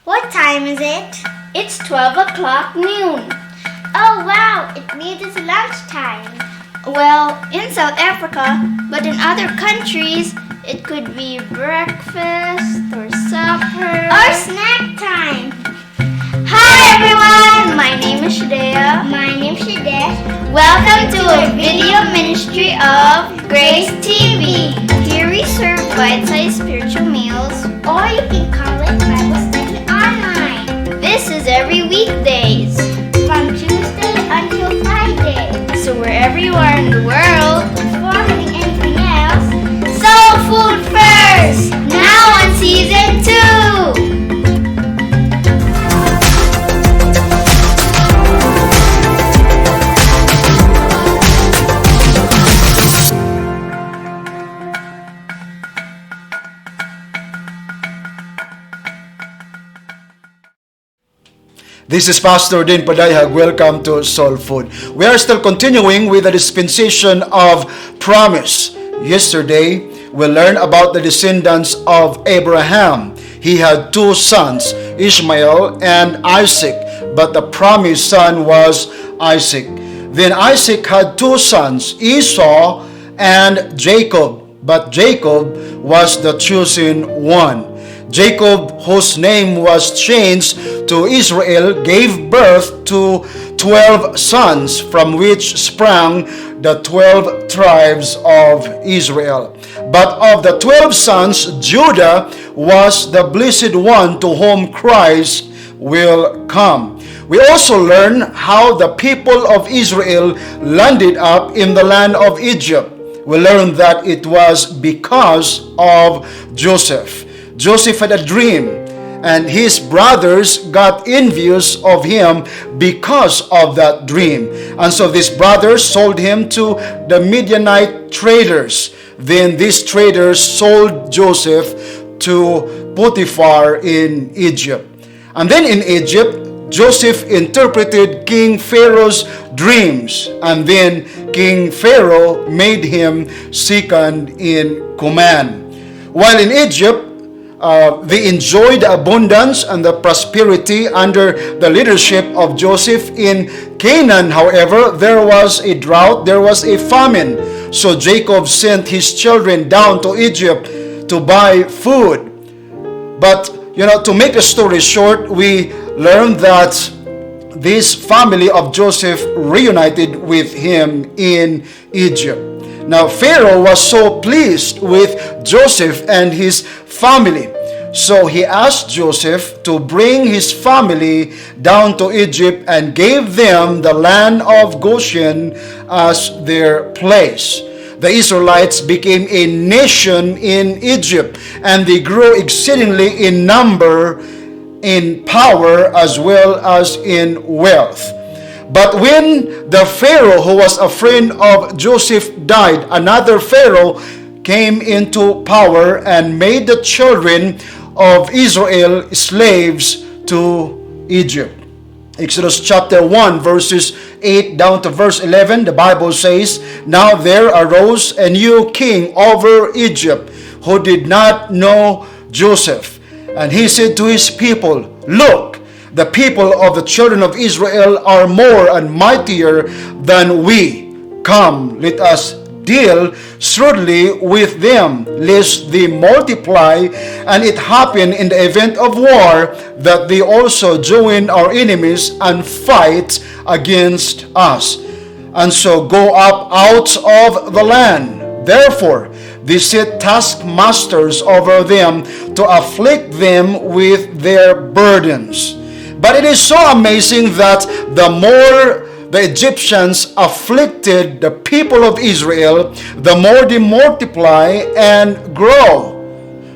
What time is it? It's 12 o'clock noon. Oh wow, it means it's lunchtime. Well, in South Africa, but in other countries, it could be breakfast or supper Or snack time. Hi everyone! My name is Shadea. My name's Shadesh. Welcome to a video ministry of Grace TV. Here we serve bite-sized spiritual meals. Or you can call it Bible study online. This is every weekdays. From Tuesday until Friday. So wherever you are in the world, Before having anything else, Soul Food First! Now on Season 2! This is Pastor Din Padayhag. Welcome to Soul Food. We are still continuing with the dispensation of promise. Yesterday, we learned about the descendants of Abraham. He had two sons, Ishmael and Isaac, but the promised son was Isaac. Then Isaac had two sons, Esau and Jacob, but Jacob was the chosen one. Jacob, whose name was changed to Israel, gave birth to 12 sons, from which sprang the 12 tribes of Israel. But of the 12 sons, Judah was the blessed one to whom Christ will come. We also learn how the people of Israel landed up in the land of Egypt. We learned that it was because of Joseph. Joseph had a dream, and his brothers got envious of him because of that dream. And so these brothers sold him to the Midianite traders. Then these traders sold Joseph to Potiphar in Egypt. And then in Egypt, Joseph interpreted King Pharaoh's dreams, and then King Pharaoh made him second in command. While in Egypt, they enjoyed the abundance and the prosperity under the leadership of Joseph. In Canaan, however, there was a drought, there was a famine. So Jacob sent his children down to Egypt to buy food. But, to make a story short, we learned that this family of Joseph reunited with him in Egypt. Now, Pharaoh was so pleased with Joseph and his family. So he asked Joseph to bring his family down to Egypt and gave them the land of Goshen as their place. The Israelites became a nation in Egypt, and they grew exceedingly in number, in power, as well as in wealth. But when the Pharaoh who was a friend of Joseph died, another Pharaoh came into power and made the children of Israel slaves to Egypt. Exodus chapter 1 verses 8 down to verse 11, the Bible says, "Now there arose a new king over Egypt who did not know Joseph. And he said to his people, 'Look, the people of the children of Israel are more and mightier than we. Come, let us deal shrewdly with them, lest they multiply, and it happen in the event of war that they also join our enemies and fight against us, and so go up out of the land. Therefore, they set taskmasters over them to afflict them with their burdens.' But it is so amazing that the more the Egyptians afflicted the people of Israel, the more they multiply and grow.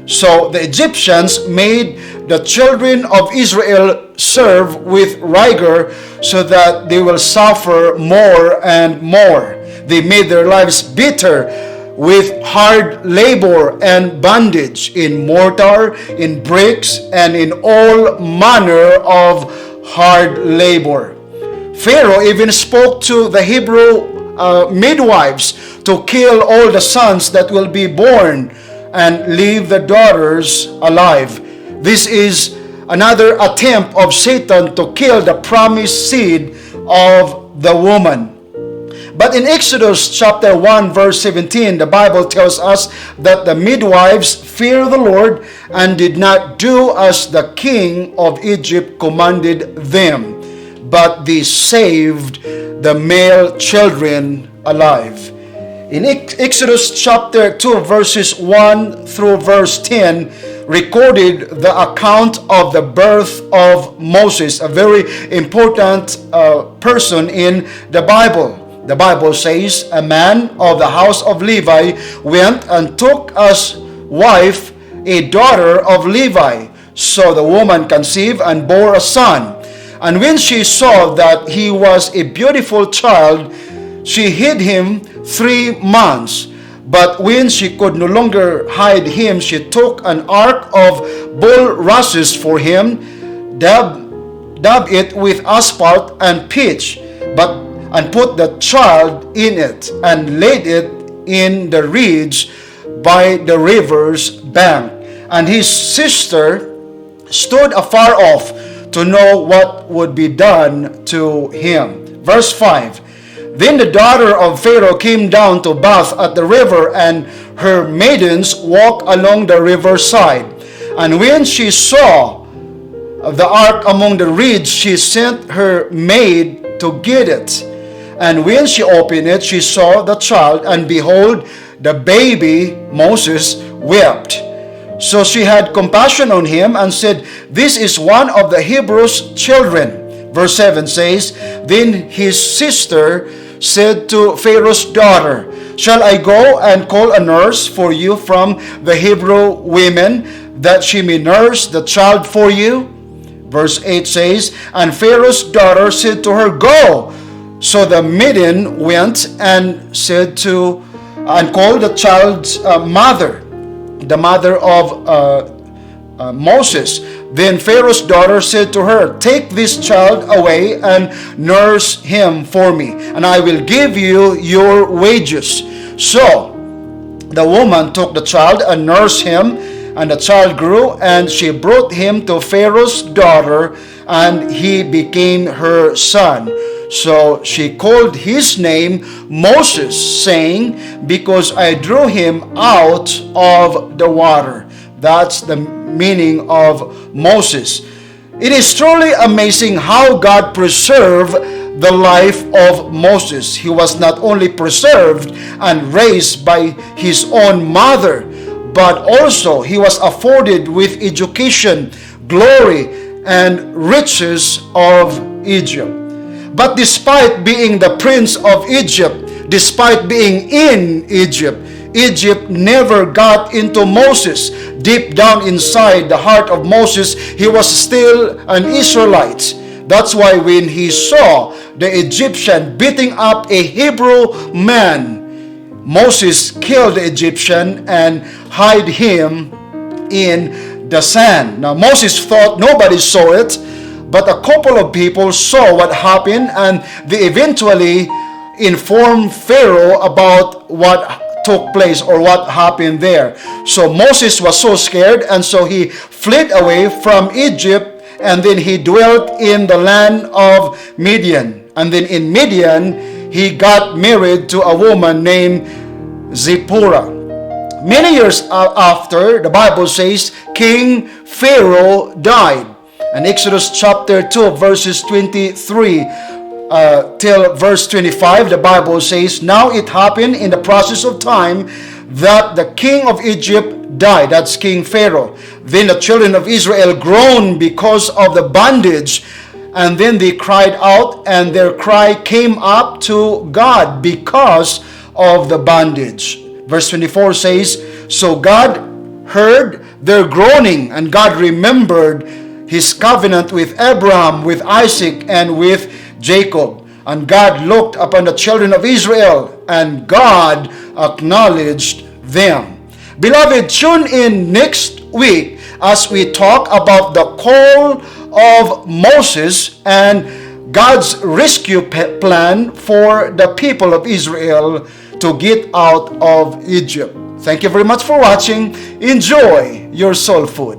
So the Egyptians made the children of Israel serve with rigor so that they will suffer more and more. They made their lives bitter with hard labor and bondage in mortar, in bricks, and in all manner of hard labor. Pharaoh even spoke to the Hebrew midwives to kill all the sons that will be born and leave the daughters alive. This is another attempt of Satan to kill the promised seed of the woman. But in Exodus chapter 1 verse 17, the Bible tells us that the midwives feared the Lord and did not do as the king of Egypt commanded them, but they saved the male children alive. In Exodus chapter 2 verses 1 through verse 10, recorded the account of the birth of Moses, a very important person in the Bible. The Bible says, a man of the house of Levi went and took as wife a daughter of Levi. So the woman conceived and bore a son. And when she saw that he was a beautiful child, she hid him 3 months. But when she could no longer hide him, she took an ark of bulrushes for him, dabbed it with asphalt and pitch, and put the child in it, and laid it in the reeds by the river's bank. And his sister stood afar off to know what would be done to him. Verse 5. Then the daughter of Pharaoh came down to bath at the river, and her maidens walked along the riverside. And when she saw the ark among the reeds, she sent her maid to get it. And when she opened it, she saw the child, and behold, the baby Moses wept. So she had compassion on him and said, "This is one of the Hebrews' children." Verse 7 says, Then his sister said to Pharaoh's daughter, "Shall I go and call a nurse for you from the Hebrew women, that she may nurse the child for you?" Verse 8 says, And Pharaoh's daughter said to her, "Go." So the maiden went and called the child's mother, the mother of Moses. Then Pharaoh's daughter said to her, "Take this child away and nurse him for me, and I will give you your wages." So the woman took the child and nursed him, and the child grew, and she brought him to Pharaoh's daughter, and he became her son. So she called his name Moses, saying, "Because I drew him out of the water." That's the meaning of Moses. It is truly amazing how God preserved the life of Moses. He was not only preserved and raised by his own mother, but also he was afforded with education, glory, and riches of Egypt. But despite being the prince of Egypt, despite being in Egypt, Egypt never got into Moses. Deep down inside the heart of Moses, he was still an Israelite. That's why when he saw the Egyptian beating up a Hebrew man, Moses killed the Egyptian and hid him in the sand. Now Moses thought nobody saw it, but a couple of people saw what happened, and they eventually informed Pharaoh about what took place or what happened there. So Moses was so scared, and so he fled away from Egypt, and then he dwelt in the land of Midian. And then in Midian, he got married to a woman named Zipporah. Many years after, the Bible says, King Pharaoh died. In Exodus chapter 2, verses 23 till verse 25, the Bible says, "Now it happened in the process of time that the king of Egypt died." That's King Pharaoh. "Then the children of Israel groaned because of the bondage, and then they cried out, and their cry came up to God because of the bondage." Verse 24 says, "So God heard their groaning, and God remembered his covenant with Abraham, with Isaac, and with Jacob. And God looked upon the children of Israel, and God acknowledged them." Beloved, tune in next week as we talk about the call of Moses and God's rescue plan for the people of Israel to get out of Egypt. Thank you very much for watching. Enjoy your soul food.